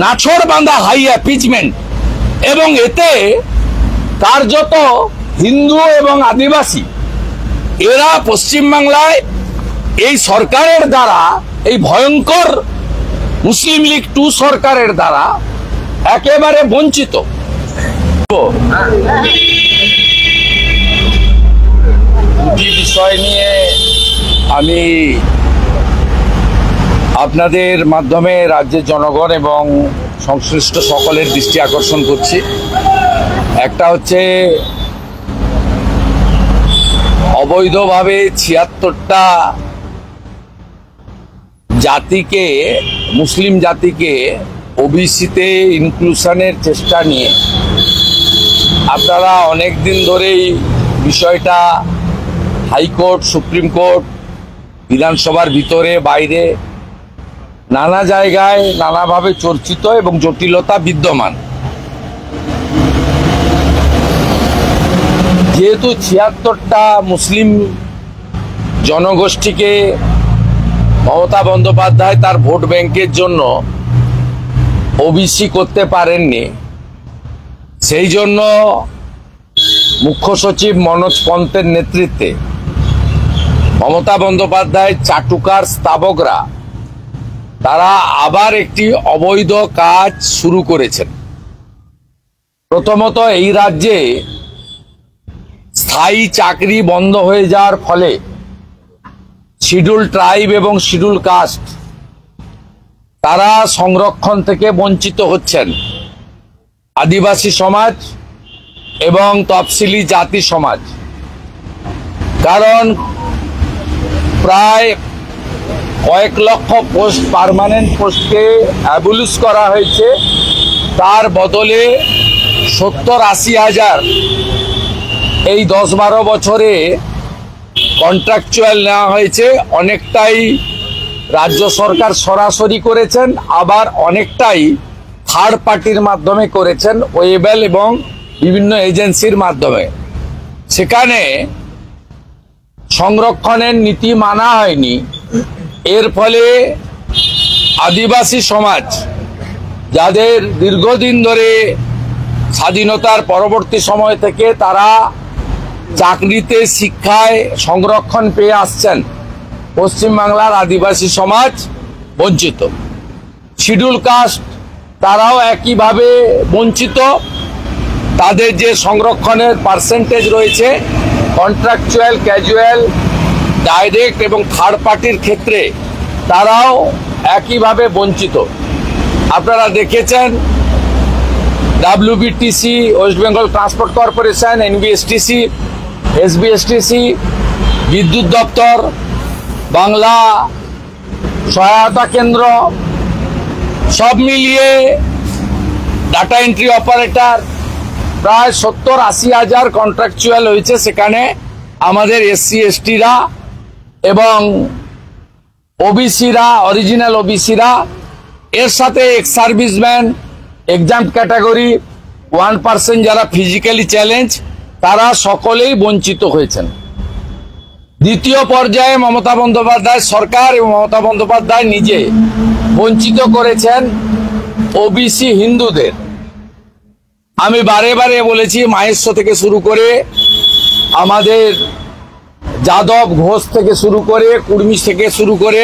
নাছড় বাঁধা হাই অ্যাপিচমেন্ট এবং এতে কার্যত হিন্দু এবং আদিবাসী এরা পশ্চিমবাংলায় এই সরকারের দ্বারা, এই ভয়ঙ্কর মুসলিম লীগ 2 সরকারের দ্বারা একেবারে বঞ্চিত। দুটি বিষয় নিয়ে আমি আপনাদের মাধ্যমে রাজ্যের জনগণ এবং সংশ্লিষ্ট সকলের দৃষ্টি আকর্ষণ করছি। একটা হচ্ছে অবৈধভাবে 76টা জাতিকে, মুসলিম জাতিকে ওবিসিতে ইনক্লুশনের চেষ্টা নিয়ে আপনারা অনেক দিন ধরেই বিষয়টা হাইকোর্ট, সুপ্রিম কোর্ট, বিধানসভার ভিতরে বাইরে নানা জায়গায় নানাভাবে চর্চিত এবং জটিলতা বিদ্যমান। যেহেতু 76টা মুসলিম জনগোষ্ঠীকে মমতা বন্দ্যোপাধ্যায় তার ভোট ব্যাংকের জন্য ওবিসি করতে পারেননি, সেই জন্য মুখ্য সচিব মনোজ পন্তের নেতৃত্বে মমতা বন্দ্যোপাধ্যায় চাটুকার স্তাবকরা তারা আবার একটি অবৈধ কাজ শুরু করেছেন। প্রথমত, এই রাজ্যে স্থায়ী চাকরি বন্ধ হয়ে যাওয়ার ফলে শিডিউল ট্রাইব এবং শিডিউল কাস্ট তারা সংরক্ষণ থেকে বঞ্চিত হচ্ছেন। আদিবাসী সমাজ এবং তফসিলি জাতি সমাজ, কারণ প্রায় কয়েক লক্ষ পোস্ট, পার্মানেন্ট পোস্টকে অ্যাবলিশ করা হয়েছে, তার বদলে 70-80 হাজার এই 10-12 বছরে কন্ট্রাকচুয়াল নেওয়া হয়েছে। অনেকটাই রাজ্য সরকার সরাসরি করেছেন, আবার অনেকটাই থার্ড পার্টির মাধ্যমে করেছেন, ওয়েবেল এবং বিভিন্ন এজেন্সির মাধ্যমে। সেখানে সংরক্ষণের নীতি মানা হয়নি। এর ফলে আদিবাসী সমাজ, যাদের দীর্ঘদিন ধরে স্বাধীনতার পরবর্তী সময় থেকে তারা চাকরিতে, শিক্ষায় সংরক্ষণ পেয়ে আসছেন, পশ্চিমবাংলার আদিবাসী সমাজ বঞ্চিত। শিডিউল কাস্ট তারাও একইভাবে বঞ্চিত। তাদের যে সংরক্ষণের পার্সেন্টেজ রয়েছে কন্ট্রাকচুয়াল, ক্যাজুয়াল, ডাইরেক্ট এবং থার্ড পার্টির ক্ষেত্রে তারাও একইভাবে বঞ্চিত। আপনারা দেখেছেন WBTC, West Bengal transport corporation, NBSTC, SBSTC, বিদ্যুৎ দপ্তর, বাংলা সহায়তা কেন্দ্র, সব মিলিয়ে ডাটা এন্ট্রি অপারেটর প্রায় 70-80 হাজার কন্ট্রাকচুয়াল হয়েছে। সেখানে আমাদের SC STরা এবং ওবিসিরা, অরিজিনাল ওবিসিরা, এর সাথে এক্স সার্ভিসম্যান, এক্সাম্পট ক্যাটাগরি 1% যারা ফিজিক্যালি চ্যালেঞ্জ, তারা সকলেই বঞ্চিত হয়েছেন। দ্বিতীয় পর্যায়ে মমতা বন্দ্যোপাধ্যায় সরকার এবং মমতা বন্দ্যোপাধ্যায় নিজে বঞ্চিত করেছেন ওবিসি হিন্দুদের। আমি বারে বারে বলেছি, মাহেশ্ব থেকে শুরু করে আমাদের যাদব, ঘোষ থেকে শুরু করে, কুর্মি থেকে শুরু করে,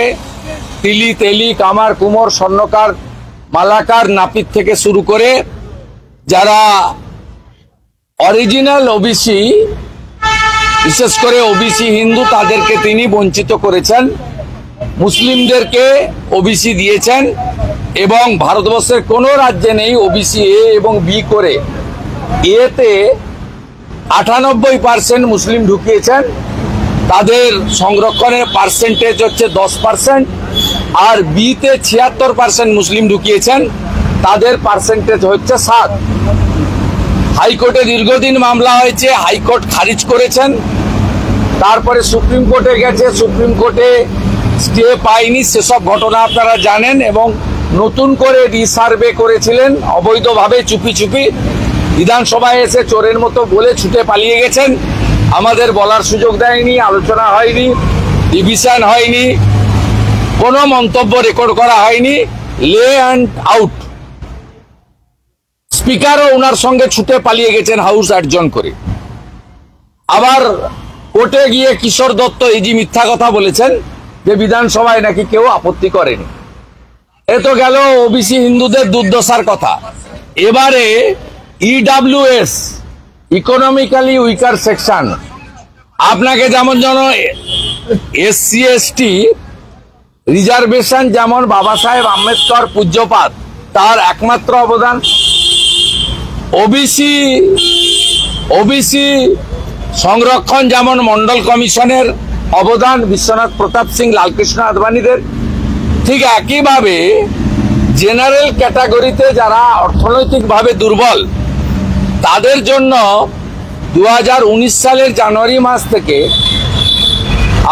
তিলি, তেলি, কামার, কুমোর, স্বর্ণকার, মালাকার, নাপিত থেকে শুরু করে যারা অরিজিনাল ওবিসি, বিশেষ করে ওবিসি হিন্দু, তাদেরকে তিনি বঞ্চিত করেছেন। মুসলিমদেরকে ওবিসি দিয়েছেন এবং ভারতবর্ষের কোনো রাজ্যে নেই ওবিসি এ এবং বি করে। এতে 98% মুসলিম ঢুকিয়েছেন, তাদের সংরক্ষণের পার্সেন্টেজ হচ্ছে 10%, আর বিতে 76% মুসলিম ঢুকিয়েছেন, তাদের পার্সেন্টেজ হচ্ছে 7। হাইকোর্টে দীর্ঘদিন মামলা হয়েছে, হাইকোর্ট খারিজ করেছেন, তারপরে সুপ্রিম কোর্টে গেছে, সুপ্রিম কোর্টে স্টে পায়নি, সেসব ঘটনা আপনারা জানেন। এবং নতুন করে রিসার্ভে করেছিলেন অবৈধভাবে, চুপি চুপি, বিধানসভায় এসে চোরের মতো বলে ছুটে পালিয়ে গেছেন। আমাদের বলার সুযোগ দেয়নি, আলোচনা হয়নি, ডিভিশন হয়নি, কোনো মন্তব্য রেকর্ড করা হয়নি। লে অ্যান্ড আউট স্পিকারও ওনার সঙ্গে ছুটে পালিয়ে গেছেন হাউস অ্যাডজন করে। আবার কোর্টে গিয়ে কিশোর দত্ত এই যে মিথ্যা কথা বলেছেন যে বিধানসভায় নাকি কেউ আপত্তি করেনি। এ তো গেল ওবিসি হিন্দুদের দুর্দশার কথা। এবারে ইডব্লিউএস, ইকোনমিক্যালি উইকার সেকশন, আপনাকে যেমন যেন এসসি এসটি রিজার্ভেশন, যেমন বাবা সাহেব আম্বেদকর পূজ্যপাত তার একমাত্র অবদান, ওবিসি সংরক্ষণ যেমন মন্ডল কমিশনের অবদান বিশ্বনাথ প্রতাপ সিং, লালকৃষ্ণ আদবানীদের, ঠিক একইভাবে জেনারেল ক্যাটাগরিতে যারা অর্থনৈতিকভাবে দুর্বল তাদের জন্য 2019 সালের জানুয়ারি মাস থেকে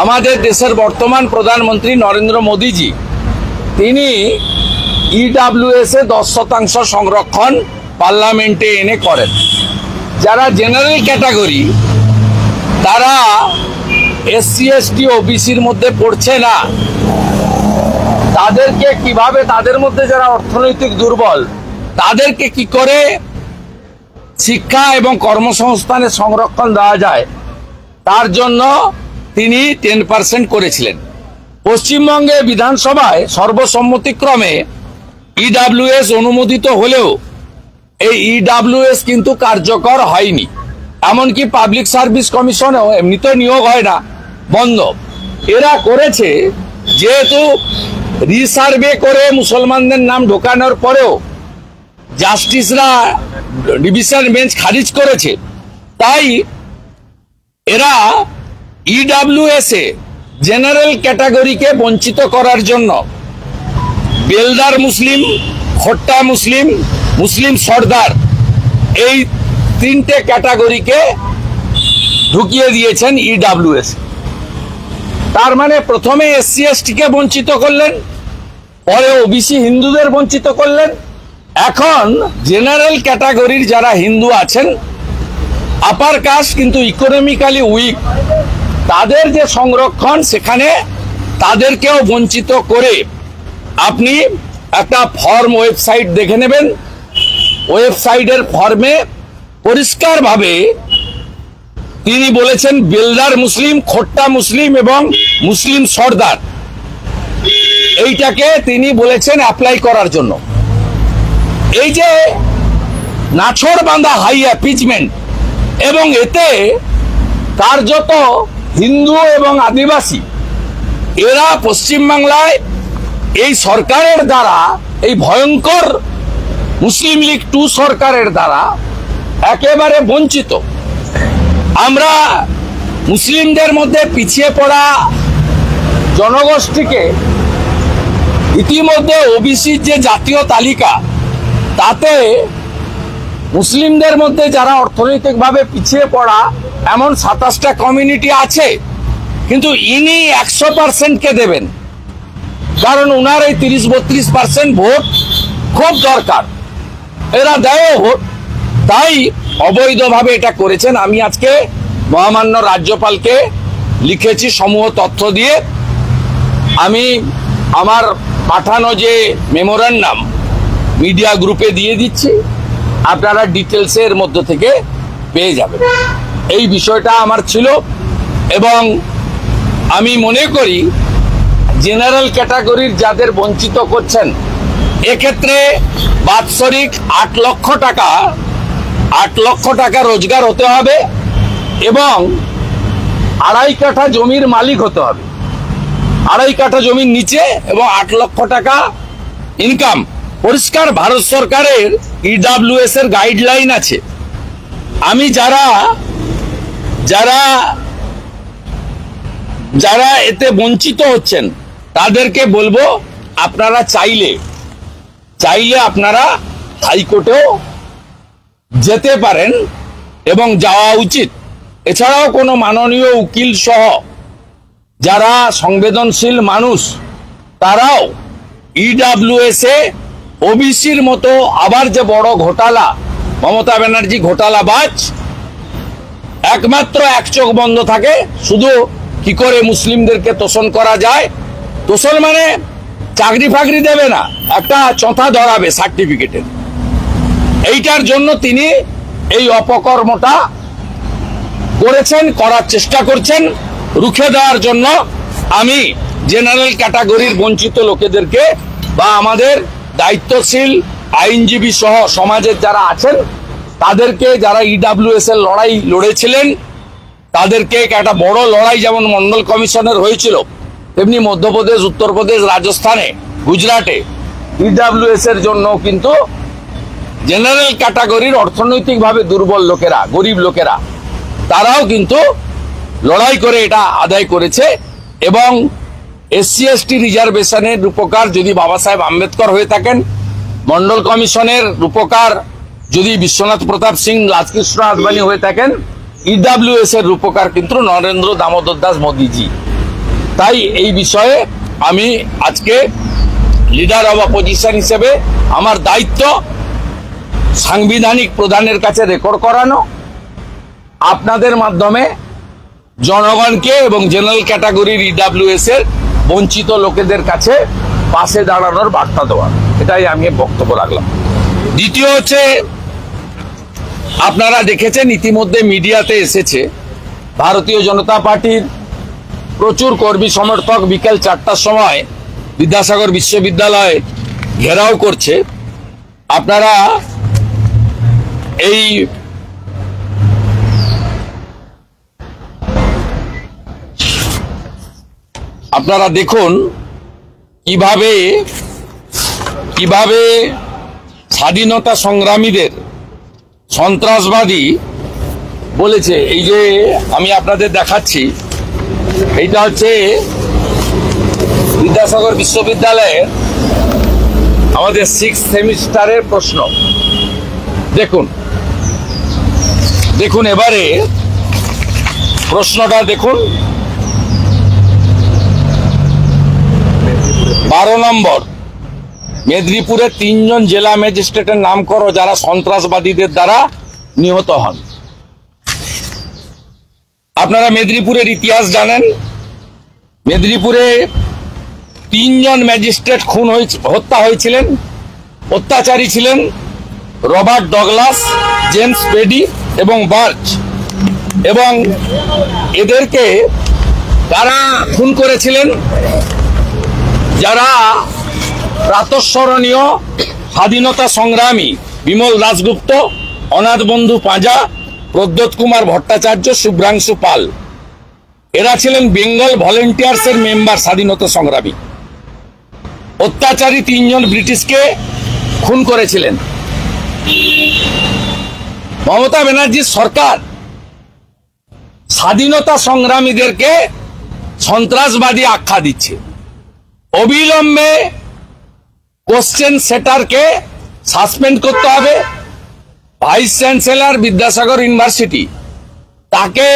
আমাদের দেশের বর্তমান প্রধানমন্ত্রী নরেন্দ্র মোদীজি তিনি ইডব্লিউএস এ 10% সংরক্ষণ পার্লামেন্টে এনে করেন। যারা জেনারেল ক্যাটাগরি তারা এসসি এসটি ওবিসির মধ্যে পড়ছে না, তাদেরকে কিভাবে, তাদের মধ্যে যারা অর্থনৈতিক দুর্বল তাদেরকে কি করে শিক্ষা এবং কর্মসংস্থানের সংরক্ষণ দেওয়া যায় তার জন্য তিনি 10% করেছিলেন। পশ্চিমবঙ্গে বিধানসভায় সর্বসম্মতিক্রমে ইডব্লিউএস অনুমোদিত হলেও এই ইডব্লিউএস কিন্তু কার্যকর হয়নি। এমনকি পাবলিক সার্ভিস কমিশনেও এমনিতে নিয়োগ হয় না, বন্ধ। এরা করেছে যেহেতু রিসার্ভে করে মুসলমানদের নাম ঢোকানোর পরেও জাস্টিসরা ডিভিশন বেঞ্চ খারিজ করেছে, তাই এরা ইডব্লিউএস এ জেনারেল ক্যাটাগরিকে বঞ্চিত করার জন্য বেলদার মুসলিম, খোট্টা মুসলিম, মুসলিম সর্দার এই 3টে ক্যাটাগরিকে ঢুকিয়ে দিয়েছেন ইডব্লিউএস। তার মানে প্রথমে এসসি এসটিকে বঞ্চিত করলেন, পরে ওবিসি হিন্দুদের বঞ্চিত করলেন, এখন জেনারেল ক্যাটাগরির যারা হিন্দু আছেন, আপার কাস্ট কিন্তু ইকোনমিক্যালি উইক, তাদের যে সংরক্ষণ সেখানে তাদেরকেও বঞ্চিত করে আপনি একটা ফর্ম ওয়েবসাইট দেখে নেবেন। ওয়েবসাইটের ফর্মে পরিষ্কারভাবে তিনি বলেছেন বেলদার মুসলিম, খোট্টা মুসলিম এবং মুসলিম সর্দার, এইটাকে তিনি বলেছেন অ্যাপ্লাই করার জন্য। এই যে নাছড় বাঁধা হাই অ্যাপিচমেন্ট, এবং এতে কার্যত হিন্দু এবং আদিবাসী এরা পশ্চিমবাংলায় এই সরকারের দ্বারা, এই ভয়ঙ্কর মুসলিম লীগ 2 সরকারের দ্বারা একেবারে বঞ্চিত। আমরা মুসলিমদের মধ্যে পিছিয়ে পড়া জনগোষ্ঠীকে ইতিমধ্যে ওবিসির যে জাতীয় তালিকা তাতে মুসলিমদের মধ্যে যারা অর্থনৈতিকভাবে পিছিয়ে পড়া এমন 27টা কমিউনিটি আছে, কিন্তু ইনি 100%কে দেবেন, কারণ উনার এই 30-32% ভোট খুব দরকার, এরা দেয় ভোট, তাই অবৈধভাবে এটা করেছেন। আমি আজকে মহামান্য রাজ্যপালকে লিখেছি সমূহ তথ্য দিয়ে, আমি আমার পাঠানো যে মেমোরান্ডাম মিডিয়া গ্রুপে দিয়ে দিচ্ছি, আপনারা ডিটেলসের মধ্য থেকে পেয়ে যাবেন। এই বিষয়টা আমার ছিল, এবং আমি মনে করি জেনারেল ক্যাটাগরির যাদের বঞ্চিত করছেন এক্ষেত্রে বাৎসরিক 8 লক্ষ টাকা রোজগার হতে হবে এবং 2.5 কাঠা জমির মালিক হতে হবে, 2.5 কাঠা জমির নিচে, এবং 8 লক্ষ টাকা ইনকাম। পরিষ্কার ভারত সরকারের ইডব্লিউএস এর গাইডলাইন আছে। আমি যারা যারা যারা এতে বঞ্চিত হচ্ছেন তাদেরকে বলবো, আপনারা চাইলে আপনারা হাইকোর্টেও যেতে পারেন এবং যাওয়া উচিত। এছাড়াও কোনো মাননীয় উকিল সহ যারা সংবেদনশীল মানুষ তারাও ইডব্লিউএস এ ওবিসির মতো আবার যে বড় ঘোটালা, মমতা ব্যানার্জি ঘোটালাবাজ, একমাত্র এক চোখ বন্ধ থাকে শুধু কি করে মুসলিমদেরকে তোষণ করা যায়। তোষণ মানে চাকরি ফাকরি দেবে না, একটা চঁথা ধরাবে সার্টিফিকেটের। এইটার জন্য তিনি এই অপকর্মটা করেছেন, করার চেষ্টা করছেন। রুখে দেওয়ার জন্য আমি জেনারেল ক্যাটাগরির বঞ্চিত লোকেদেরকে বা আমাদের দায়িত্বশীল আইনজীবী সহ সমাজের যারা আছেন তাদেরকে, যারা ইডব্লিউএস এর লড়াই লড়েছিলেন, তাদেরকে একটা বড় লড়াই যেমন মন্ডল কমিশনের হয়েছিল, তেমনি মধ্যপ্রদেশ, উত্তরপ্রদেশ, রাজস্থানে, গুজরাটে ইডব্লিউএস এর জন্য কিন্তু জেনারেল ক্যাটাগরির অর্থনৈতিকভাবে দুর্বল লোকেরা, গরিব লোকেরা, তারাও কিন্তু লড়াই করে এটা আদায় করেছে। এবং এসসি এসটি রিজার্ভেশনের রূপকার যদি বাবা সাহেব আম্বেদকর হয়ে থাকেন, মন্ডল কমিশনের রূপকার যদি বিশ্বনাথ প্রতাপ সিং, রাজকৃষ্ণ আদবানি হয়ে থাকেন, ইডব্লিউএস এর রূপকার কিন্তু নরেন্দ্র দামোদর দাস মোদীজি। তাই এই বিষয়ে আমি আজকে লিডার অব অপোজিশন হিসেবে আমার দায়িত্ব সাংবিধানিক প্রধানের কাছে রেকর্ড করানো, আপনাদের মাধ্যমে জনগণকে এবং জেনারেল ক্যাটাগরির ইডব্লিউএস এর বঞ্চিত লোকেদের কাছে পাশে দাঁড়ানোর বার্তা দেওয়া। এটাই আমি বক্তব্য রাখলাম। দ্বিতীয় হচ্ছে, আপনারা দেখেছেন ইতিমধ্যে মিডিয়াতে এসেছে, ভারতীয় জনতা পার্টির প্রচুর কর্মী সমর্থক বিকেল 4টার সময় বিদ্যাসাগর বিশ্ববিদ্যালয় ঘেরাও করছে। আপনারা দেখুন কিভাবে স্বাধীনতা সংগ্রামীদের সন্ত্রাসবাদী বলেছে। এই যে আমি আপনাদের দেখাচ্ছি, এইটা হচ্ছে বিদ্যাসাগর বিশ্ববিদ্যালয়ের আমাদের 6th সেমিস্টারের প্রশ্ন। দেখুন এবারে প্রশ্নটা দেখুন। 12 নম্বর, মেদিনীপুরে 3 জন জেলা ম্যাজিস্ট্রেটের নাম করো যারা সন্ত্রাসবাদীদের দ্বারা নিহত হন। আপনারা মেদিনীপুরের ইতিহাস জানেন। মেদিনীপুরে 3 জন ম্যাজিস্ট্রেট হত্যা হয়েছিলেন। অত্যাচারী ছিলেন রবার্ট ডগলাস, জেমস পেডি এবং বার্চ। এবং এদেরকে কারা খুন করেছিলেন? যারা প্রাতঃস্মরণীয় স্বাধীনতা সংগ্রামী বিমল দাশগুপ্ত, অনাথ বন্ধু পাঁজা, প্রদ্যোৎ কুমার ভট্টাচার্য, শুভ্রাংশু পাল। এরা ছিলেন বেঙ্গল ভলেন্টিয়ার্স এর মেম্বার, স্বাধীনতা সংগ্রামী। অত্যাচারী 3 জন ব্রিটিশকে খুন করেছিলেন। মমতা ব্যানার্জির সরকার স্বাধীনতা সংগ্রামীদেরকে সন্ত্রাসবাদী আখ্যা দিচ্ছে। অবিলম্বে কোশ্চেন সেটারকে সাসপেন্ড করতে হবে। ভাইস চ্যান্সেলর বিদ্যাসাগর ইউনিভার্সিটি, তাকে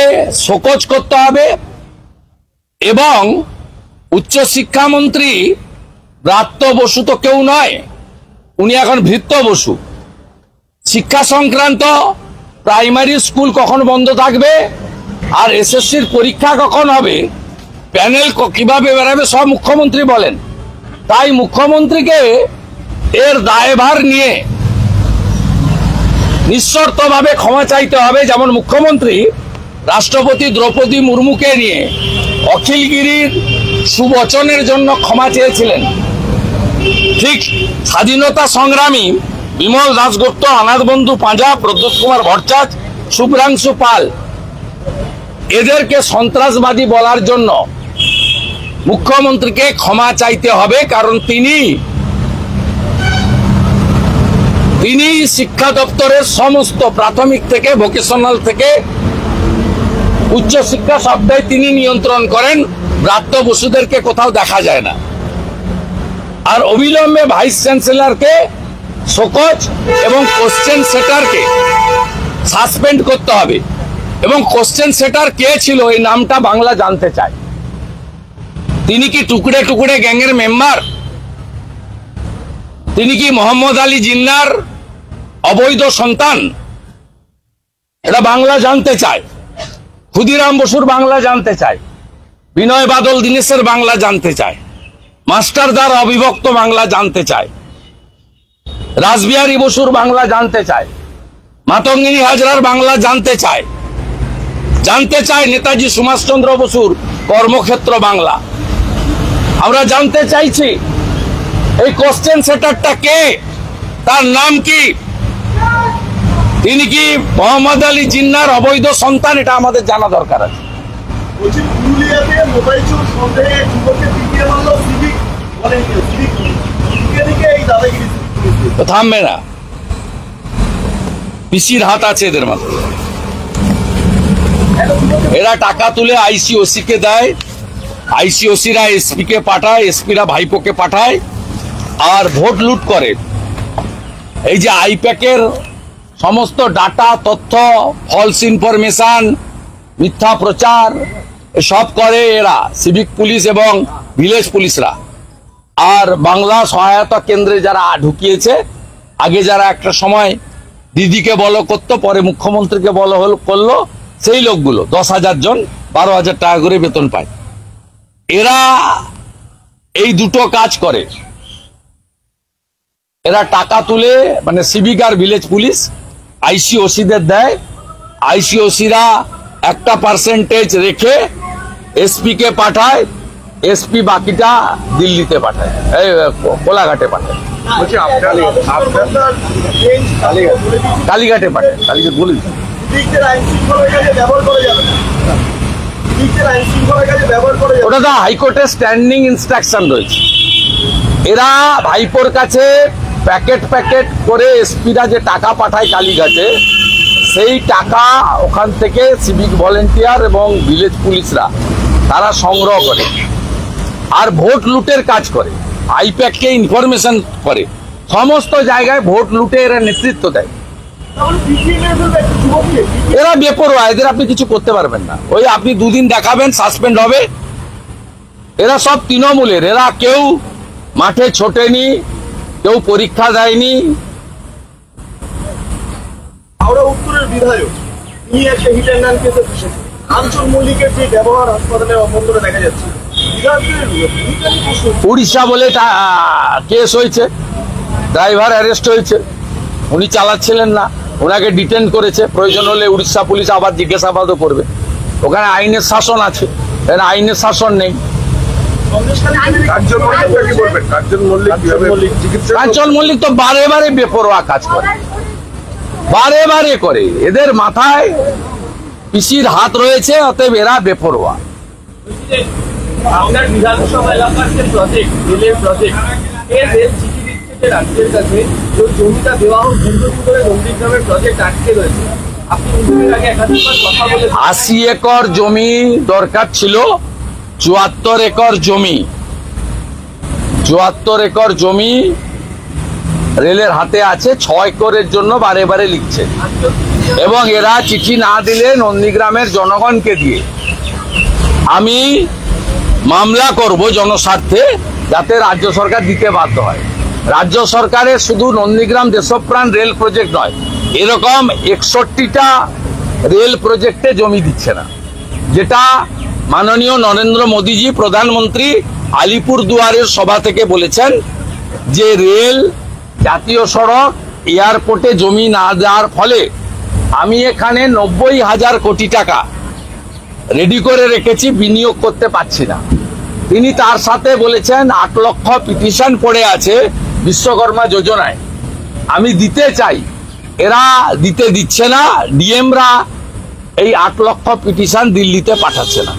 শোকজ করতে হবে। এবং উচ্চশিক্ষামন্ত্রী ব্রাত্য বসু তো কেউ নয়, উনি এখন ভৃত্য বসু। শিক্ষা সংক্রান্ত প্রাইমারি স্কুল কখন বন্ধ থাকবে আর এসএসসির পরীক্ষা কখন হবে, প্যানেল কিভাবে বেরাবে, সব মুখ্যমন্ত্রী বলেন। তাই মুখ্যমন্ত্রীকে এর দায়ভার নিয়ে নিঃশর্তভাবে ক্ষমা চাইতে হবে। যেমন মুখ্যমন্ত্রী রাষ্ট্রপতি দ্রৌপদী মুর্মুকে নিয়ে অখিলগিরির সুবচনের জন্য ক্ষমা চেয়েছিলেন, ঠিক স্বাধীনতা সংগ্রামী বিমল দাশগুপ্ত, অনাথ বন্ধু পাঁজা, প্রদ্যোৎ কুমার ভট্টাচার্য, শুভ্রাংশু পাল, এদেরকে সন্ত্রাসবাদী বলার জন্য মুখ্যমন্ত্রীকে ক্ষমা চাইতে হবে। কারণ তিনি শিক্ষা দপ্তরের সমস্ত প্রাথমিক থেকে ভোকেশনাল থেকে উচ্চশিক্ষা সবটাই তিনি নিয়ন্ত্রণ করেন। ব্রাত্য বসুদেরকে কোথাও দেখা যায় না। আর অবিলম্বে ভাইস চ্যান্সেলরকে শোকজ এবং কোশ্চেন সেটারকে সাসপেন্ড করতে হবে। এবং কোশ্চেন সেটার কে ছিল এই নামটা বাংলা জানতে চায়। তিনি কি টুকরে টুকরে গ্যাংয়ের মেম্বার? তিনি কি মোহাম্মদ আলী জিন্নার অবৈধ সন্তান? এটা বাংলা জানতে চায়। ক্ষুদিরাম বসুর বাংলা জানতে চায়, বিনয় বাদল দীনেশের বাংলা জানতে চায়, মাস্টারদার অবিভক্ত বাংলা জানতে চায়। রাসবিহারী বসুর বাংলা জানতে চায়, মাতঙ্গিনী হাজরার বাংলা জানতে চায়, নেতাজি সুভাষচন্দ্র বসুর কর্মক্ষেত্র বাংলা। আমরা জানতে চাইছি এই কোশ্চেন সেটারটা কে, তার নাম কি, তিনি কি মোহাম্মদ আলী জিন্নাহর অবৈধ সন্তান, এটা আমাদের জানা দরকার আছে। থামবে না, পিসির হাত আছে এদের মাথায়। এরা টাকা তুলে আইসিওসি কে দেয়, আইসিওসিরা এসপি কে পাঠায়, এসপিরা ভাইপোকে পাঠায়, আর ভোট লুট করে। এই যে আইপ্যাকের সমস্ত ডাটা, তথ্য, ফলস ইনফরমেশন, মিথ্যা প্রচার সব করে এরা, সিভিক পুলিশ এবং ভিলেজ পুলিশরা। আর বাংলা সহায়তা কেন্দ্রে যারা ঢুকিয়েছে, আগে যারা একটা সময় দিদিকে বলো করতো, পরে মুখ্যমন্ত্রীকে বলো করলো, সেই লোকগুলো 10,000 জন 12,000 টাকা করে বেতন পায়। এরা এই দুটো কাজ করে, এরা টাকা তুলে, মানে সিভিক আর ভিলেজ পুলিশ আইসিওসিদের দেয়, আইসিওসিরা একটা পার্সেন্টেজ রেখে এসপি কে পাঠায়, এসপি বাকিটা দিল্লিতে পাঠায়, এই কোলাঘাটে পাঠায়, কালীঘাটে পাঠায়, কালীঘাট বলে ওটা তো হাইকোর্টের স্ট্যান্ডিং ইনস্ট্রাকশন রয়েছে। এরা ভাইপোর কাছে প্যাকেট করে এসপিরা যে টাকা পাঠায় কালীঘাটে, সেই টাকা ওখান থেকে সিভিক ভলেন্টিয়ার এবং ভিলেজ পুলিশরা তারা সংগ্রহ করে আর ভোট লুটের কাজ করে, আইপ্যাককে ইনফরমেশন করে, সমস্ত জায়গায় ভোট লুটে এরা নেতৃত্ব দেয়। এরা বেপরোয়া, এদের আপনি কিছু করতে পারবেন না। ওই আপনি দুদিন দেখাবেন, সাসপেন্ড হবে। এরা সব তৃণমূলের, এরা কেউ মাঠে ছোটেনি, কেউ পরীক্ষা দেয়নি। হাওড়া উত্তরের বিধায়ক, তিনি একটা হিট অ্যান্ড রান কেসে ফেসেছেন। কাঞ্চন মল্লিকের যে ব্যবহার হাসপাতালের অভ্যন্তরে দেখা যাচ্ছে, উড়িষ্যা বলে কেস হয়েছে, ড্রাইভার অ্যারেস্ট হয়েছে, উনি চালাচ্ছিলেন না, ওনাকে ডিটেন করেছে। প্রয়োজন হলে উড়িষ্যা পুলিশ আবার জিজ্ঞাসাবাদও করবে। ওখানে আইনের শাসন আছে, এখানে আইনের শাসন নেই। কাঞ্চন মল্লিক তো বারে বেপরোয়া কাজ করে, বারে করে। এদের মাথায় পিসির হাত রয়েছে, অতএব এরা বেপরোয়া। আপনার বিধানসভা এলাকার যে প্রজেক্ট, রেলের প্রজেক্ট, এর রেল চিঠি দিচ্ছে যে রাজ্যের কাছে যে জমিটা দেওয়া হোক, দীর্ঘদিন ধরে নন্দীগ্রামের প্রজেক্ট আটকে রয়েছে। আপনি এর আগে একাধিকবার কথা বলেছেন। 80 একর জমি দরকার ছিল, 74 একর জমি, 74 একর জমি রেলের হাতে আছে। 6 একরের জন্য বারে লিখছে, এবং এরা চিঠি না দিলে নন্দীগ্রামের জনগণকে দিয়ে আমি মামলা করব জনস্বার্থে, যাতে রাজ্য সরকার দিতে বাধ্য হয়। রাজ্য সরকারের শুধু নন্দীগ্রাম দেশপ্রাণ রেল প্রজেক্ট নয়, এরকম 61টা রেল প্রজেক্টে জমি দিচ্ছে না, যেটা মাননীয় নরেন্দ্র মোদীজি প্রধানমন্ত্রী আলিপুরদুয়ারের সভা থেকে বলেছেন যে রেল, জাতীয় সড়ক, এয়ারপোর্টে জমি না দেওয়ার ফলে আমি এখানে 90,000 কোটি টাকা রেডি করে রেখেছি, বিনিয়োগ করতে পারছি না। তিনি তার সাথে বলেছেন 8 লক্ষ পিটিশন পড়ে আছে বিশ্বকর্মা যোজনায়, আমি দিতে চাই, এরা দিচ্ছে না। ডিএমরা এই 8 লক্ষ পিটিশন দিল্লিতে পাঠাচ্ছে না।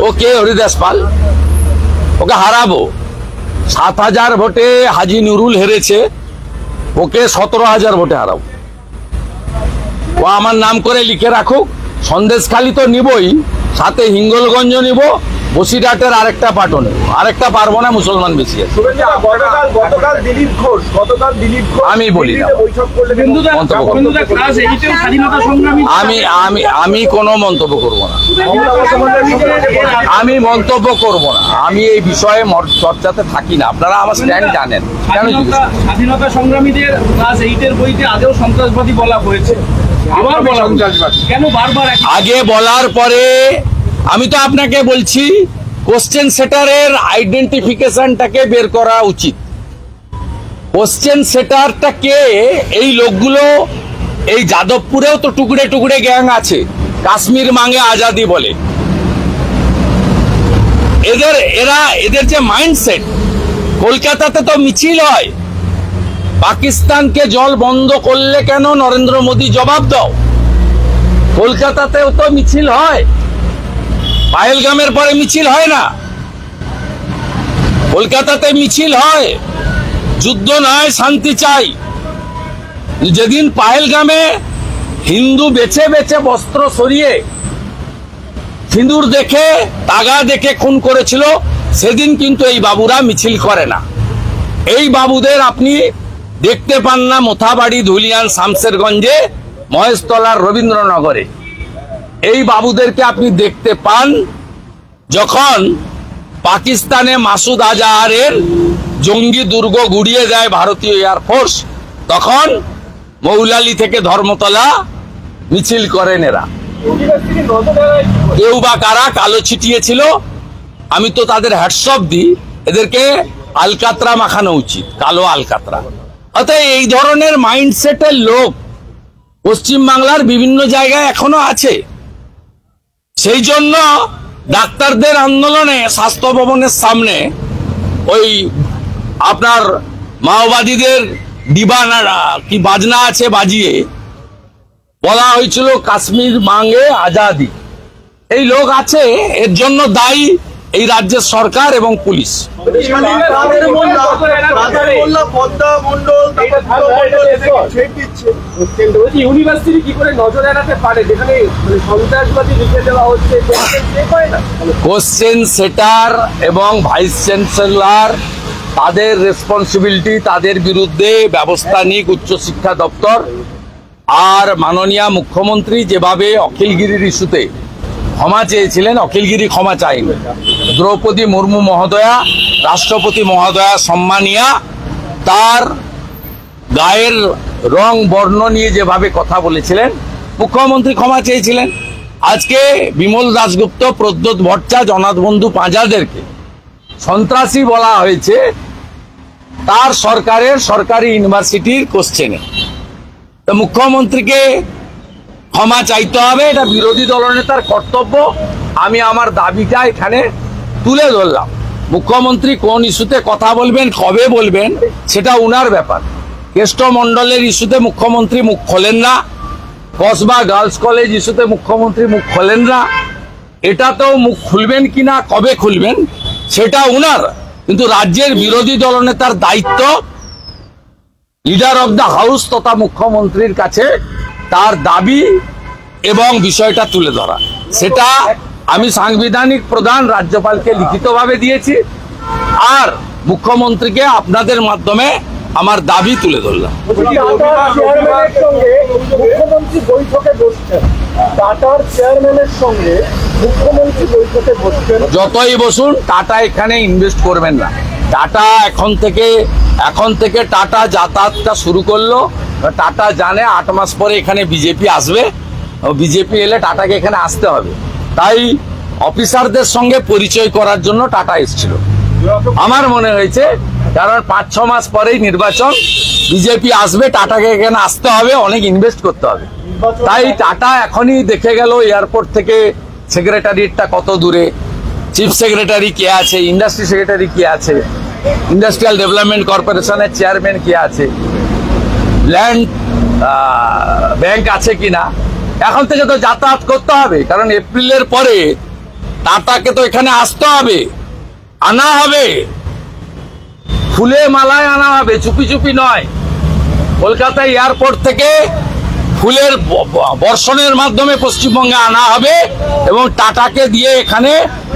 ওকে হরিদাস পাল, ওকে হারাবো। 7,000 ভোটে হাজি নুরুল হেরেছে, ওকে 17,000 ভোটে হারাবো। ও আমার নাম করে লিখে রাখুক। সন্দেশখালি তো নিবই, সাথে হিঙ্গলগঞ্জ নিব, বসিরহাটের আরেকটা পাটও নেব। আরেকটা পারবো না, মুসলমান বেশি আছে। আমি বলি না, আমি কোনো মন্তব্য করব না, আমি মন্তব্য করব না। আমি এই বিষয়ে চর্চাতে থাকি না, আপনারা আমার স্ট্যান্ড জানেন। কেন স্বাধীনতা সংগ্রামীদের ক্লাস 8-এর বইতে আদেও সন্ত্রাসবাদী বলা হয়েছে, এবার বলা কেন বারবার আগে বলার পরে আমি তো আপনাকে বলছি কোশ্চেন সেটারের আইডেন্টিফিকেশনটাকে বের করা উচিত। কোশ্চেন সেটারটা কে? এই লোকগুলো এই যাদবপুরেও তো টুকরে টুকরে গ্যাং আছে, কাশ্মীর মাঙ্গে আজাদি বলে। এদের যে মাইন্ডসেট, কলকাতাতে তো মিছিল হয়, পাকিস্তানকে জল বন্ধ করলে কেন নরেন্দ্র মোদী জবাব দাও। কলকাতাতেও তো মিছিল হয়, পাহেলগামের পরে মিছিল হয় না? কলকাতাতে মিছিল হয়, যুদ্ধ নয় শান্তি চাই। যেদিন পাহেলগামে হিন্দু বেছে বেছে বস্ত্র সরিয়ে সিঁদুর দেখে তাগা দেখে খুন করেছিল, সেদিন কিন্তু এই বাবুরা মিছিল করে না। এই বাবুদের আপনি দেখতে পান না মোথাবাড়ি, ধুলিয়ান, শামসেরগঞ্জে, মহেশতলার, রবীন্দ্রনগরে। এই বাবুদেরকে আপনি দেখতে পান যখন পাকিস্তানে মাসুদ আজহারের জঙ্গি দুর্গ গুড়িয়ে দেয় ভারতীয় এয়ারফোর্স, তখন মৌলালি থেকে ধর্মতলা মিছিল করেন এরা। কেউ বা কারা কালো ছিটিয়েছিল, আমি তো তাদের হ্যাটসঅপ দিই, এদেরকে আলকাতরা মাখানো উচিত, কালো আলকাতরা। অর্থাৎ এই ধরনের মাইন্ডসেটের লোক পশ্চিমবাংলার বিভিন্ন জায়গায় এখনো আছে। সেই জন্য ডাক্তারদের আন্দোলনে স্বাস্থ্য ভবনের সামনে ওই আপনার মাওবাদীদের ডিবানা কি বাজনা আছে বাজিয়ে বলা হয়েছিল কাশ্মীর মাঙ্গে আজাদি। এই লোক আছে, এর জন্য দায়ী এই রাজ্যের সরকার এবং পুলিশ। ইউনিভার্সিটি কি করে নজর এড়াতে পারে যেখানে সন্ত্রাসবাদী লিখে দেওয়া হচ্ছে? কোশ্চেন সেটার এবং ভাইস চ্যান্সেলর তাদের রেসপন্সিবিলিটি, তাদের বিরুদ্ধে ব্যবস্থা নিক উচ্চশিক্ষা দপ্তর। আর মাননীয় মুখ্যমন্ত্রী যেভাবে অখিলগিরির ইস্যুতে ক্ষমা চেয়েছিলেন, অখিলগিরি ক্ষমা চাইনি। দ্রৌপদী মুর্মু মহোদয়া, রাষ্ট্রপতি মহোদয়া সম্মানিয়া, তার গায়ের রং বর্ণ নিয়ে যেভাবে কথা বলেছিলেন, মুখ্যমন্ত্রী ক্ষমা চেয়েছিলেন। আজকে বিমল দাশগুপ্ত, প্রদ্যোৎ ভট্টাচার্য, জগন্নাথ বন্ধু পাঁজাদেরকে সন্ত্রাসী বলা হয়েছে তার সরকারের সরকারি ইউনিভার্সিটির কোশ্চেনে। তো মুখ্যমন্ত্রীকে ক্ষমা চাইতে হবে, এটা বিরোধী দলনেতার কর্তব্য। আমি আমার দাবিটা এখানে তুলে ধরলাম। মুখ্যমন্ত্রী কোন ইস্যুতে কথা বলবেন, কবে বলবেন, সেটা উনার ব্যাপার। কেষ্টমণ্ডলের ইস্যুতে মুখ্যমন্ত্রী মুখ খোলেন না, কসবা গার্লস কলেজ ইস্যুতে মুখ্যমন্ত্রী মুখ খোলেন না। এটাতেও মুখ খুলবেন কিনা, কবে খুলবেন, সেটা উনার। কিন্তু রাজ্যের বিরোধী দলনেতার দায়িত্ব লিডার অব দ্য হাউস তথা মুখ্যমন্ত্রীর কাছে তার দাবি এবং বিষয়টা তুলে ধরা। সেটা আমি সাংবিধানিক প্রধান রাজ্যপালকে লিখিতভাবে দিয়েছি, আর মুখ্যমন্ত্রীকে আপনাদের মাধ্যমে আমার দাবি তুলে ধরলাম। মুখ্যমন্ত্রী বৈঠকে বসছেন, টাটার চেয়ারম্যানের সঙ্গে মুখ্যমন্ত্রী বৈঠকে বসছেন। যতই বসুন, টাটা এখানে ইনভেস্ট করবেন না। টাটা এখন থেকে টাটা যাতায়াতটা শুরু করলো। টাটা জানে 8 মাস পরে এখানে বিজেপি আসবে, বিজেপি এলে টাটাকে এখানে আসতে হবে। তাই অফিসারদের সঙ্গে পরিচয় করার জন্য টাটা এসেছিল আমার মনে হয়েছে, কারণ 5-6 মাস পরেই নির্বাচন, বিজেপি আসবে, টাটাকে এখানে আসতে হবে, অনেক ইনভেস্ট করতে হবে। তাই টাটা এখনই দেখে গেল এয়ারপোর্ট থেকে সেক্রেটারিয়েটটা কত দূরে, চিফ সেক্রেটারি কে আছে, ইন্ডাস্ট্রি সেক্রেটারি কে আছে, ইন্ডাস্ট্রিয়াল ডেভেলপমেন্ট কর্পোরেশনের চেয়ারম্যান কে আছে, ল্যান্ড ব্যাংক আছে কিনা। এখন থেকে তো যাতায়াত করতে হবে, কারণ এপ্রিলের পরে টাটাকে তো এখানে আসতে হবে, আনা হবে, ফুলে মালায় আনা হবে, চুপি চুপি নয়। কলকাতা এয়ারপোর্ট থেকে ফুলের বর্ষণের মাধ্যমে পশ্চিমবঙ্গে আনা হবে এবং টাটাকে দিয়ে এখানে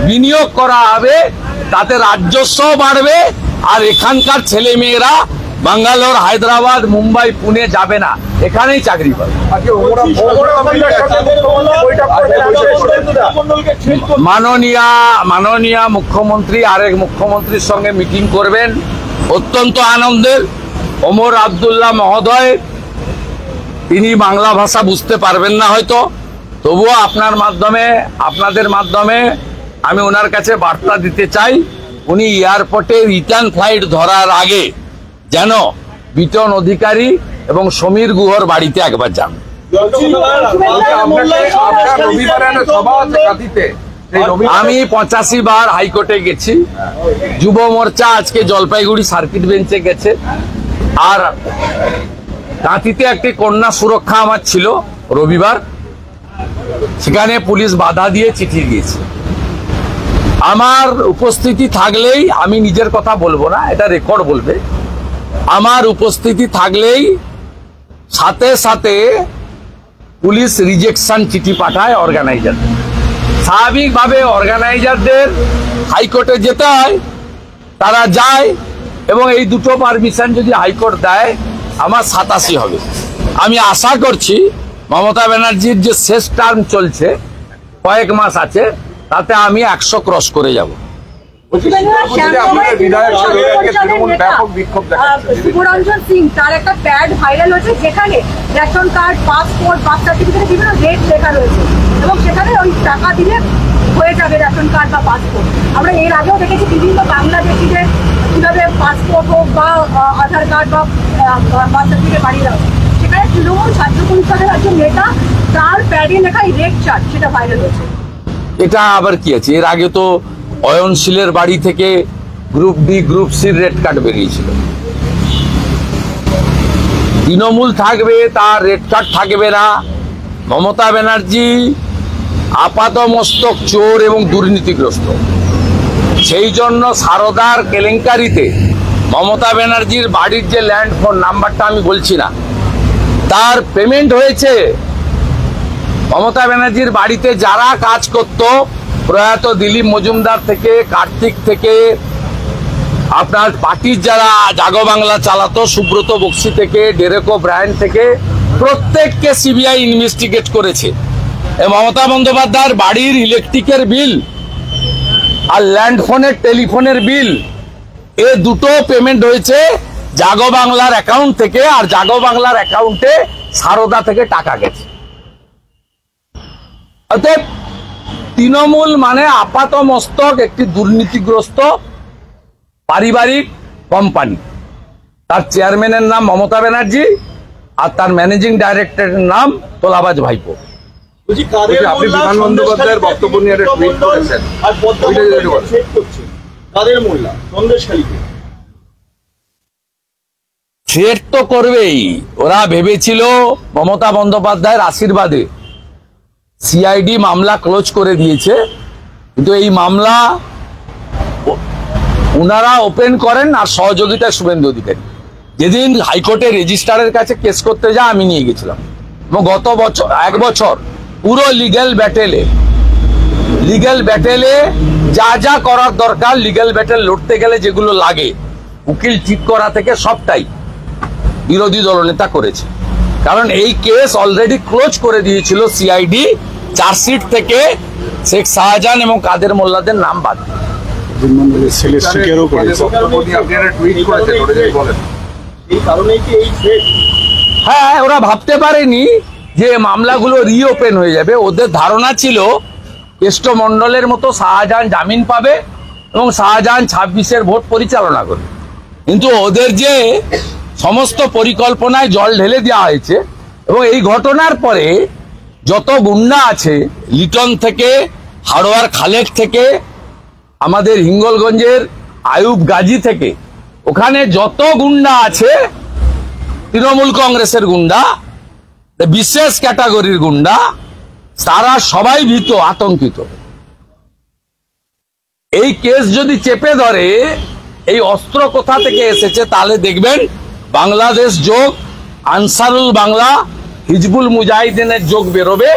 বিনিয়োগ করা হবে, তাতে রাজস্ব বাড়বে। আর এখানকার ছেলে মেয়েরা বাঙ্গালোর, হায়দ্রাবাদ, মুম্বাই, পুনে যাবে না, এখানেই চাকরি পাবে। মাননীয় মুখ্যমন্ত্রী আরেক মুখ্যমন্ত্রীর সঙ্গে মিটিং করবেন, অত্যন্ত আনন্দের। ওমর আব্দুল্লাহ মহোদয় তিনি বাংলা ভাষা বুঝতে পারবেন না হয়তো, তবুও আপনাদের মাধ্যমে আমি ওনার কাছে বার্তা দিতে চাই, উনি এয়ারপোর্টে রিটার্ন ফ্লাইট ধরার আগে যেন বিটন অধিকারী এবং সমীর গুহর বাড়িতে একবার যান। আমি 85 বার হাইকোর্টে গেছি, যুব মোর্চা আজকে জলপাইগুড়ি সার্কিট বেঞ্চে গেছে, আর কাঁথিতে একটি কন্যা সুরক্ষা আমার ছিল রবিবার, সেখানে পুলিশ বাধা দিয়ে চিঠি দিয়েছে। আমার উপস্থিতি থাকলেই, আমি নিজের কথা বলবো না, এটা রেকর্ড বলবে, আমার উপস্থিতি থাকলেই সাথে সাথে পুলিশ রিজেকশন চিঠি পাঠায় অর্গানাইজার। স্বাভাবিকভাবে অর্গানাইজারদের হাইকোর্টে যেতে হয়, তারা যায়, এবং এই দুটো পারমিশন যদি হাইকোর্ট দেয় আমার 87 হবে। আমি আশা করছি মমতা ব্যানার্জির যে শেষ টার্ম চলছে, কয়েক মাস আছে, তাতে আমি 100 ক্রস করে যাব। শুভরঞ্জন সিং তার একটা প্যাড ভাইরাল হয়েছে, যেখানে রেশন কার্ড, পাসপোর্ট, বার্থ সার্টিফিকেটে বিভিন্ন রেট লেখা রয়েছে, এবং সেখানে ওই টাকা দিলে হয়ে যাবে রেশন কার্ড বা পাসপোর্ট। আমরা এর আগেও দেখেছি বিভিন্ন বাংলাদেশিদের কিভাবে পাসপোর্ট হোক বা আধার কার্ড বা বার্থ সার্টিফিকেট বাড়িয়ে দেওয়া, সেখানে তৃণমূল ছাত্র পরিষদের একজন নেতা তার প্যাডে লেখা রেট চার্ট, সেটা ভাইরাল হয়েছে। এটা আবার কি আছে? এর আগে তো অয়নশীলের বাড়ি থেকে গ্রুপ ডি গ্রুপ সির রেড কার্ড বেরিয়েছিল। তৃণমূল থাকবে, তার রেড কার্ড থাকবে না। মমতা ব্যানার্জি আপাতমস্তক চোর এবং দুর্নীতিগ্রস্ত, সেই জন্য সারদার কেলেঙ্কারিতে মমতা ব্যানার্জির বাড়ির যে ল্যান্ড ফোন নাম্বারটা আমি বলছি না, তার পেমেন্ট হয়েছে। মমতা ব্যানার্জির বাড়িতে যারা কাজ করত, প্রয়াত দিলীপ মজুমদার থেকে, কার্তিক থেকে, আপনার পার্টির যারা জাগো বাংলা চালাতো, সুব্রত বক্সি থেকে, ডেরেকো ব্রায়ান থেকে, প্রত্যেককে সিবিআই ইনভেস্টিগেট করেছে। মমতা বন্দ্যোপাধ্যায়ের বাড়ির ইলেকট্রিকের বিল আর ল্যান্ড ফোনের টেলিফোনের বিল, এ দুটো পেমেন্ট হয়েছে জাগো বাংলার অ্যাকাউন্ট থেকে, আর জাগো বাংলার অ্যাকাউন্টে সারদা থেকে টাকা গেছে। অতএব তৃণমূল মানে আপাতমস্তক একটি দুর্নীতিগ্রস্ত পারিবারিক কোম্পানি। তার চেয়ারম্যানের নাম মমতা ব্যানার্জি, আর তার ম্যানেজিং ডাইরেক্টরের নাম তোলাবাজ ভাইপো। আপনি বিমান বন্দ্যোপাধ্যায়ের বক্তব্য নিয়ে একটা টুইট করেছেন, কাদের মোল্লা সন্দেশখালীতে থ্রেট তো করবেই। ওরা ভেবেছিল মমতা বন্দ্যোপাধ্যায়ের আশীর্বাদে সিআইডি মামলা ক্লোজ করে দিয়েছে, কিন্তু এই মামলা ওনারা ওপেন করেন আর সহযোগিতা শুভেন্দু অধিকারী। যেদিন হাইকোর্টের রেজিস্ট্রারের কাছে কেস করতে যা আমি নিয়ে গেছিলাম, এবং গত বছর 1 বছর পুরো লিগ্যাল ব্যাটেলে যা যা করার দরকার, লিগ্যাল ব্যাটেল লড়তে গেলে যেগুলো লাগে, উকিল ঠিক করা থেকে সবটাই বিরোধী দলনেতা করেছে। কারণ এই কেস অলরেডি ক্লোজ করে দিয়েছিল সিআইডি, চার্জশিট থেকে শেখ শাহজাহান এবং কাদের মোল্লাদের নাম বাদ। হ্যাঁ, ওরা ভাবতে পারেনি যে মামলাগুলো রিওপেন হয়ে যাবে। ওদের ধারণা ছিল কেষ্টমণ্ডলের মতো শাহজাহান জামিন পাবে এবং শাহজাহান 26-এর ভোট পরিচালনা করবে, কিন্তু ওদের যে সমস্ত পরিকল্পনায় জল ঢেলে দেওয়া হয়েছে। এবং এই ঘটনার পরে যত গুন্ডা আছে, লিটন থেকে, হাড়োয়ার খালেক থেকে, আমাদের হিঙ্গলগঞ্জের আয়ুব গাজী থেকে, ওখানে যত গুন্ডা আছে, তৃণমূল কংগ্রেসের গুন্ডা, বিশেষ ক্যাটাগরির গুন্ডা, তারা সবাই ভীত, আতঙ্কিত। এই কেস যদি চেপে ধরে এই অস্ত্র কোথা থেকে এসেছে, তাহলে দেখবেন বাংলাদেশ যোগ, আনসারুল বাংলা, হিজবুল মুজাহিদিনের যোগ বেরোবে,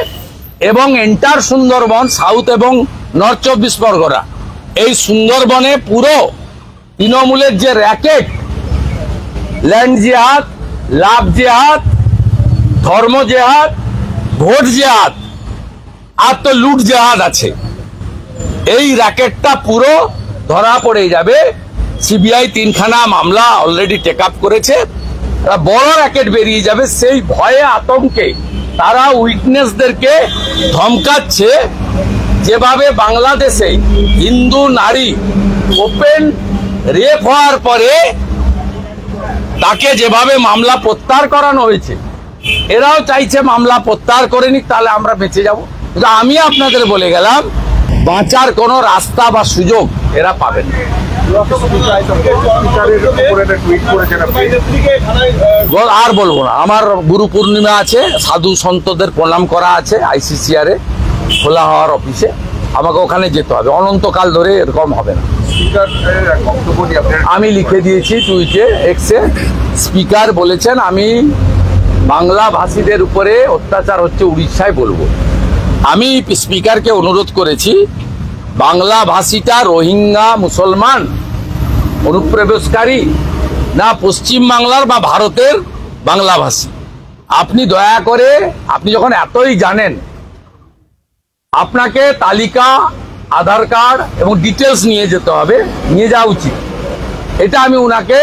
এবং এন্টার সুন্দরবন, সাউথ এবং নর্থ 24 পরগনা, এই সুন্দরবনে পুরো তৃণমূলের যে র্যাকেট, ল্যান্ড জেহাদ, লাভ জেহাদ, ধর্ম জেহাদ, ভোট জেহাদ, আর তো লুট জেহাদ আছে, এই র্যাকেটটা পুরো ধরা পড়ে যাবে। সিবিআই 3খানা মামলা অলরেডি টেক আপ করেছে, একটা বড় র্যাকেট বেরিয়ে যাবে, সেই ভয়ে আতঙ্কে তারা উইটনেসদেরকে ধমকাচ্ছে। যেভাবে বাংলাদেশে হিন্দু নারী ওপেন রেপ হওয়ার পরে তাকে যেভাবে মামলা প্রত্যাহার করানো হয়েছে, এরাও চাইছে মামলা প্রত্যাহার করে নিক, তাহলে আমরা বেঁচে যাব। কিন্তু আমি আপনাদের বলে গেলাম, বাঁচার কোনো রাস্তা বা সুযোগ এরা পাবেন না। আর বলবো না, আমার গুরু পূর্ণিমা আছে, সাধু সন্তদের প্রণাম করা আছে ICCR এ খোলা হওয়ার অফিসে, আমাকে ওখানে যেতে হবে। অনন্তকাল ধরে এরকম হবে না। আমি লিখে দিয়েছি টুইটে, এক্সে, স্পিকার বলেছেন আমি বাংলা ভাষীদের উপরে অত্যাচার হচ্ছে উড়িষ্যায় বলবো। আমি স্পিকারকে অনুরোধ করেছি, বাংলা ভাষীটা রোহিঙ্গা মুসলমান অনুপ্রবেশকারী না পশ্চিম বাংলার বা ভারতের বাংলাভাষী, আপনি দয়া করে, আপনি যখন এতই জানেন, আপনাকে তালিকা, আধার কার্ড এবং ডিটেলস নিয়ে যেতে হবে, নিয়ে যাওয়া উচিত। এটা আমি উনাকে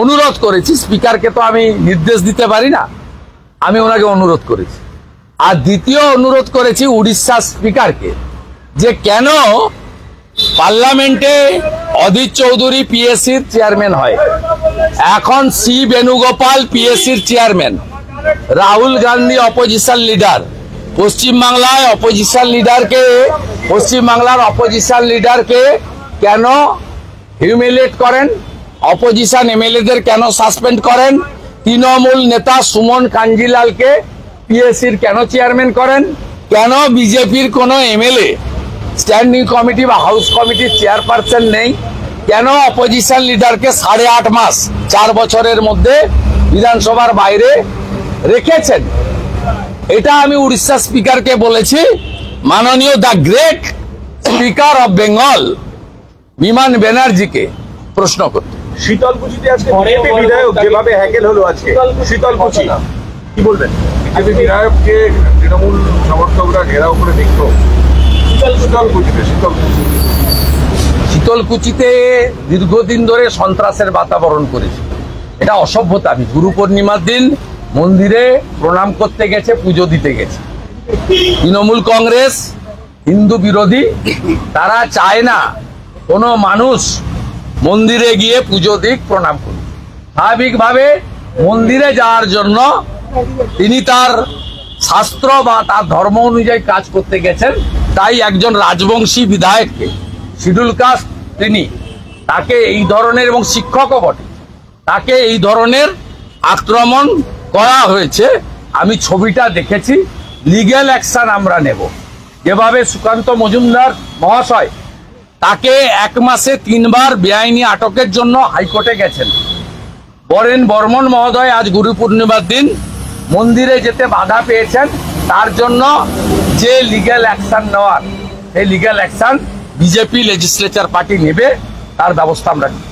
অনুরোধ করেছি। স্পিকারকে তো আমি নির্দেশ দিতে পারি না, আমি ওনাকে অনুরোধ করেছি। আর দ্বিতীয় অনুরোধ করেছি উড়িষ্যা স্পিকারকে, যে কেন পার্লামেন্টে অধীর চৌধুরী পিএসসির চেয়ারম্যান হয়, এখন সি বেণুগোপাল পিএসসির chairman, Rahul Gandhi opposition leader, পশ্চিমবাংলায় অপোজিশন লিডারকে, পশ্চিমবাংলার অপোজিশন লিডারকে কেন হিউমিলিয়েট করেন, অপোজিশন এমএলএদের কেন সাসপেন্ড করেন, তৃণমূল নেতা সুমন কাঞ্জিলালকে পিএসসির কেন চেয়ারম্যান করেন, কেন বিজেপির কোনো এমএলএ স্ট্যান্ডিং কমিটি বা হাউস কমিটির চেয়ারপারসন নেই, কেন অপোজিশন লিডারকে 8.5 মাস 4 বছরের মধ্যে বিধানসভার বাইরে রেখেছেন। এটা আমি উড়িষ্যা স্পিকারকে বলেছি, মাননীয় the great speaker of Bengal বিমান ব্যানার্জিকে প্রশ্ন করতে। শীতলকুচিতে আজকে বিজেপি বিধায়ক যেভাবে হ্যাকেল হলো আজকে, শীতলকুচি কি বলবেন? বিজেপি বিধায়ককে তৃণমূল সমর্থকরা ঘেরাও করে দেখত শীতলকুচিতে দীর্ঘদিন ধরে সন্ত্রাসের বাতাবরণ করেছে, এটা অসভ্যতা। আমি গুরু পূর্ণিমার দিন মন্দিরে প্রণাম করতে গেছে, পুজো দিতে গেছে। তৃণমূল কংগ্রেস হিন্দু বিরোধী, তারা চায় না কোনো মানুষ মন্দিরে গিয়ে পুজো দিক, প্রণাম করুক। স্বাভাবিকভাবে মন্দিরে যাওয়ার জন্য তিনি তার শাস্ত্র বা তার ধর্ম অনুযায়ী কাজ করতে গেছেন, তাই একজন রাজবংশী বিধায়ককে, শিডিউল কাস্ট তিনি, তাকে এই ধরনের, এবং শিক্ষকও বটে, তাকে এই ধরনের আক্রমণ করা হয়েছে। আমি ছবিটা দেখেছি, লিগ্যাল অ্যাকশন আমরা নেব। যেভাবে সুকান্ত মজুমদার মহাশয় তাকে 1 মাসে 3 বার বেআইনি আটকের জন্য হাইকোর্টে গেছেন, বরেন বর্মন মহোদয় আজ গুরু পূর্ণিমার দিন মন্দিরে যেতে বাধা পেয়েছেন, তার জন্য যে লিগ্যাল অ্যাকশন নেওয়ার, এই legal action BJP legislature party নেবে, তার ব্যবস্থা আমরা নিই।